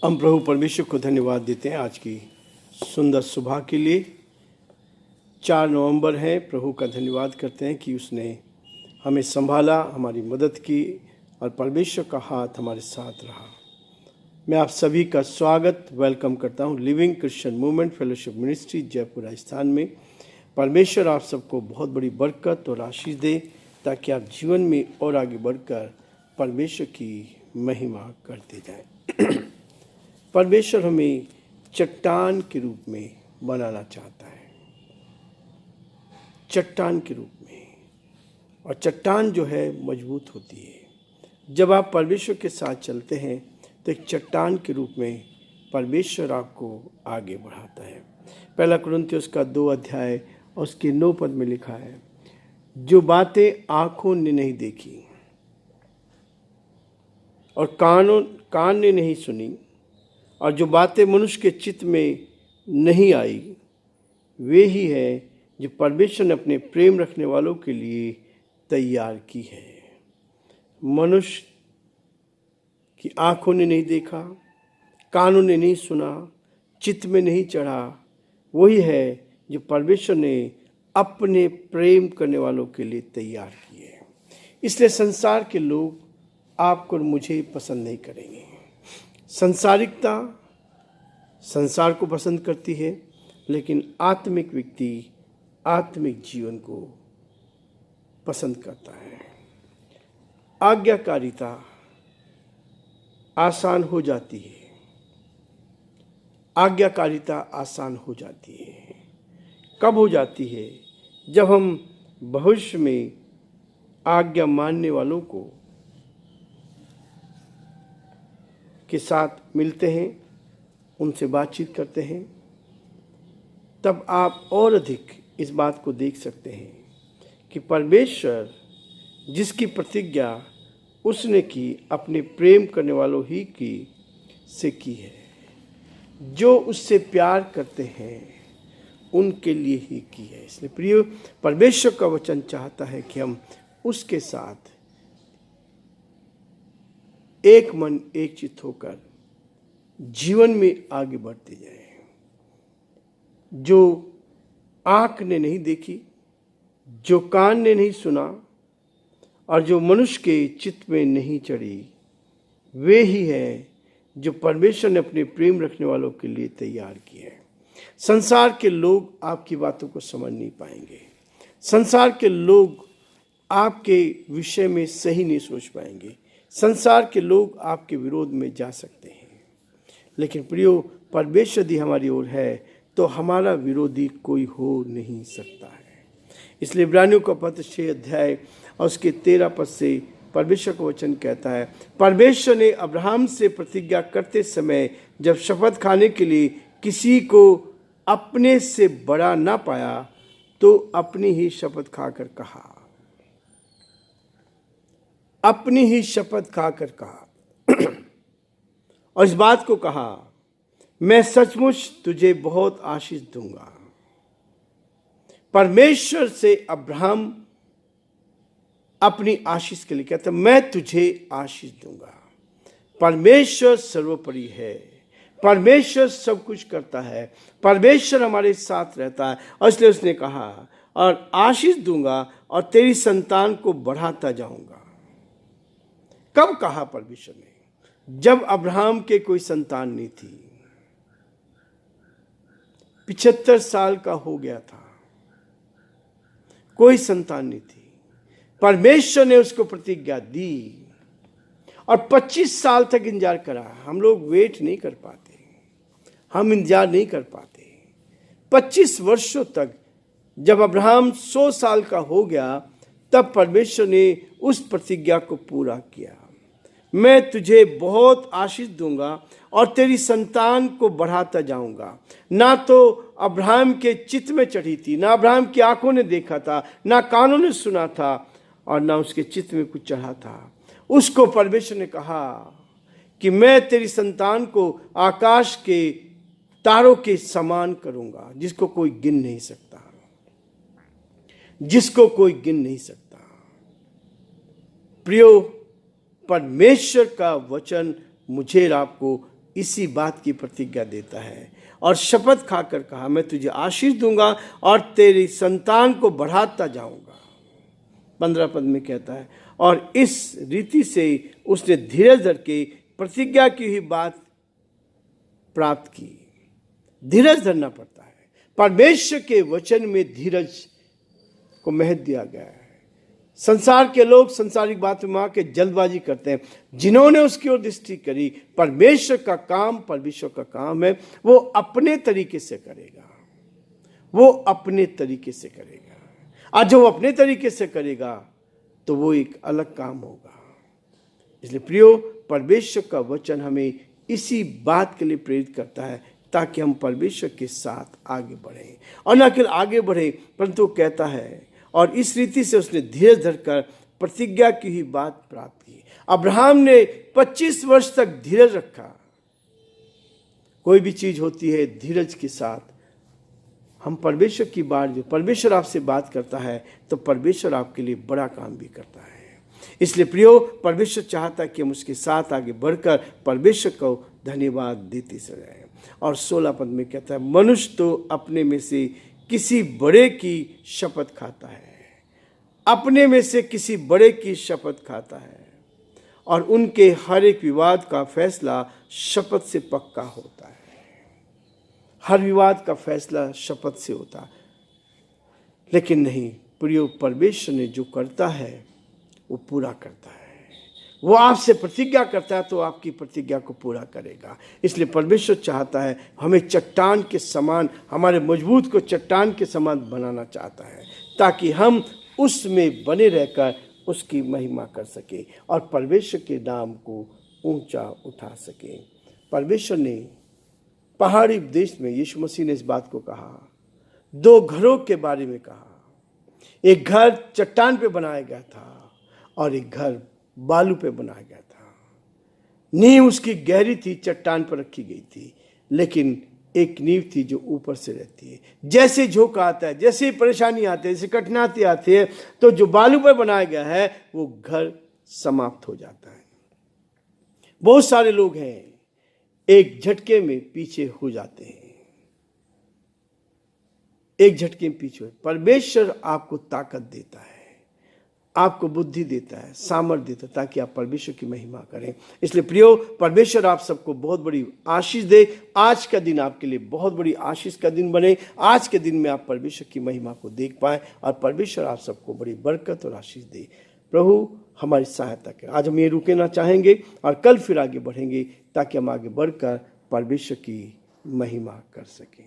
हम प्रभु परमेश्वर को धन्यवाद देते हैं आज की सुंदर सुबह के लिए। 4 नवंबर है। प्रभु का धन्यवाद करते हैं कि उसने हमें संभाला, हमारी मदद की और परमेश्वर का हाथ हमारे साथ रहा। मैं आप सभी का स्वागत वेलकम करता हूं living Christian movement fellowship ministry Jaipur Rajasthan में। परमेश्वर आप सबको बहुत बड़ी बरकत और आशीष दे ताकि आप जीवन में और आगे बढ़कर परमेश्वर की महिमा करते जाएं। परमेश्वर हमें चट्टान के रूप में बनाना चाहता है, चट्टान के रूप में। और चट्टान जो है मजबूत होती है। जब आप परमेश्वर के साथ चलते हैं तो एक चट्टान के रूप में परमेश्वर आपको आगे बढ़ाता है। 1 कुरिन्थियों का 2 अध्याय और उसके 9 पद में लिखा है, जो बातें आँखों ने नहीं देखी और कान ने नहीं सुनी और जो बातें मनुष्य के चित्त में नहीं आई, वे ही है जो परमेश्वर ने अपने प्रेम रखने वालों के लिए तैयार की है। मनुष्य की आँखों ने नहीं देखा, कानों ने नहीं सुना, चित्त में नहीं चढ़ा, वही है जो परमेश्वर ने अपने प्रेम करने वालों के लिए तैयार किए है। इसलिए संसार के लोग आपको और मुझे पसंद नहीं करेंगे। संसारिकता संसार को पसंद करती है, लेकिन आत्मिक व्यक्ति आत्मिक जीवन को पसंद करता है। आज्ञाकारिता आसान हो जाती है, आज्ञाकारिता आसान हो जाती है। कब हो जाती है? जब हम भविष्य में आज्ञा मानने वालों को के साथ मिलते हैं, उनसे बातचीत करते हैं, तब आप और अधिक इस बात को देख सकते हैं कि परमेश्वर जिसकी प्रतिज्ञा उसने की अपने प्रेम करने वालों ही की से की है। जो उससे प्यार करते हैं उनके लिए ही की है। इसलिए प्रिय, परमेश्वर का वचन चाहता है कि हम उसके साथ एक मन एक चित्त होकर जीवन में आगे बढ़ते जाएं। जो आँख ने नहीं देखी, जो कान ने नहीं सुना और जो मनुष्य के चित्त में नहीं चढ़ी, वे ही है जो परमेश्वर ने अपने प्रेम रखने वालों के लिए तैयार किए हैं। संसार के लोग आपकी बातों को समझ नहीं पाएंगे। संसार के लोग आपके विषय में सही नहीं सोच पाएंगे। संसार के लोग आपके विरोध में जा सकते हैं, लेकिन प्रियो, परमेश्वर यदि हमारी ओर है तो हमारा विरोधी कोई हो नहीं सकता है। इसलिए इब्रानियों का पत्र 6 अध्याय और उसके 13 पद से परमेश्वर का वचन कहता है, परमेश्वर ने अब्राहम से प्रतिज्ञा करते समय जब शपथ खाने के लिए किसी को अपने से बड़ा ना पाया तो अपनी ही शपथ खाकर कहा, अपनी ही शपथ खाकर कहा और इस बात को कहा, मैं सचमुच तुझे बहुत आशीष दूंगा। परमेश्वर से अब्राहम अपनी आशीष के लिए कहता, मैं तुझे आशीष दूंगा। परमेश्वर सर्वोपरि है, परमेश्वर सब कुछ करता है, परमेश्वर हमारे साथ रहता है। और इसलिए उसने कहा, और आशीष दूंगा और तेरी संतान को बढ़ाता जाऊंगा। कब कहा परमेश्वर ने? जब अब्राहम के कोई संतान नहीं थी, 75 साल का हो गया था, कोई संतान नहीं थी। परमेश्वर ने उसको प्रतिज्ञा दी और 25 साल तक इंतजार करा। हम लोग वेट नहीं कर पाते, हम इंतजार नहीं कर पाते। 25 वर्षों तक, जब अब्राहम 100 साल का हो गया, तब परमेश्वर ने उस प्रतिज्ञा को पूरा किया। मैं तुझे बहुत आशीष दूंगा और तेरी संतान को बढ़ाता जाऊंगा। ना तो अब्राहम के चित्त में चढ़ी थी, ना अब्राहम की आंखों ने देखा था, ना कानों ने सुना था और ना उसके चित्त में कुछ चढ़ा था। उसको परमेश्वर ने कहा कि मैं तेरी संतान को आकाश के तारों के समान करूंगा, जिसको कोई गिन नहीं सकता, जिसको कोई गिन नहीं सकता। प्रियो, परमेश्वर का वचन मुझे आपको इसी बात की प्रतिज्ञा देता है और शपथ खाकर कहा, मैं तुझे आशीष दूंगा और तेरी संतान को बढ़ाता जाऊंगा। 15 पद में कहता है, और इस रीति से उसने धीरज धर के प्रतिज्ञा की हुई बात प्राप्त की। धीरज धरना पड़ता है। परमेश्वर के वचन में धीरज को महत्व दिया गया है। संसार के लोग संसारिक बातों में आके जल्दबाजी करते हैं। जिन्होंने उसकी ओर दृष्टि करी, परमेश्वर का काम परमेश्वर का काम है, वो अपने तरीके से करेगा, वो अपने तरीके से करेगा। आज जो वो अपने तरीके से करेगा तो वो एक अलग काम होगा। इसलिए प्रियो, परमेश्वर का वचन हमें इसी बात के लिए प्रेरित करता है ताकि हम परमेश्वर के साथ आगे बढ़ें, और न केवल आगे बढ़ें परंतु कहता है, और इस रीति से उसने धीरज धरकर प्रतिज्ञा की ही बात प्राप्त की। अब्राहम ने 25 वर्ष तक धीरज रखा। कोई भी चीज होती है धीरज के साथ। हम परमेश्वर की बात, जो परमेश्वर आपसे बात करता है तो परमेश्वर आपके लिए बड़ा काम भी करता है। इसलिए प्रियो, परमेश्वर चाहता है कि हम उसके साथ आगे बढ़कर परमेश्वर को धन्यवाद देते चले। और 16 पद में कहता है, मनुष्य तो अपने में से किसी बड़े की शपथ खाता है, अपने में से किसी बड़े की शपथ खाता है, और उनके हर एक विवाद का फैसला शपथ से पक्का होता है। हर विवाद का फैसला शपथ से होता है। लेकिन नहीं प्रियो, परमेश्वर ने जो करता है वो पूरा करता है। वो आपसे प्रतिज्ञा करता है तो आपकी प्रतिज्ञा को पूरा करेगा। इसलिए परमेश्वर चाहता है, हमें चट्टान के समान, हमारे मजबूत को चट्टान के समान बनाना चाहता है ताकि हम उसमें बने रहकर उसकी महिमा कर सके और परमेश्वर के नाम को ऊंचा उठा सके। परमेश्वर ने पहाड़ी देश में यीशु मसीह ने इस बात को कहा, 2 घरों के बारे में कहा। एक घर चट्टान पे बनाया गया था और एक घर बालू पे बनाया गया था। नींव उसकी गहरी थी, चट्टान पर रखी गई थी, लेकिन एक नींव थी जो ऊपर से रहती है। जैसे झोंका आता है, जैसे परेशानी आती है, जैसे कठिनाई आती है, तो जो बालू पर बनाया गया है वो घर समाप्त हो जाता है। बहुत सारे लोग हैं एक झटके में पीछे हो जाते हैं, एक झटके में पीछे। परमेश्वर आपको ताकत देता है, आपको बुद्धि देता है, सामर्थ्य देता है ताकि आप परमेश्वर की महिमा करें। इसलिए प्रियो, परमेश्वर आप सबको बहुत बड़ी आशीष दे। आज का दिन आपके लिए बहुत बड़ी आशीष का दिन बने। आज के दिन में आप परमेश्वर की महिमा को देख पाए और परमेश्वर आप सबको बड़ी बरकत और आशीष दे। प्रभु हमारी सहायता करें। आज हम ये रुकना चाहेंगे और कल फिर आगे बढ़ेंगे ताकि हम आगे बढ़कर परमेश्वर की महिमा कर सकें।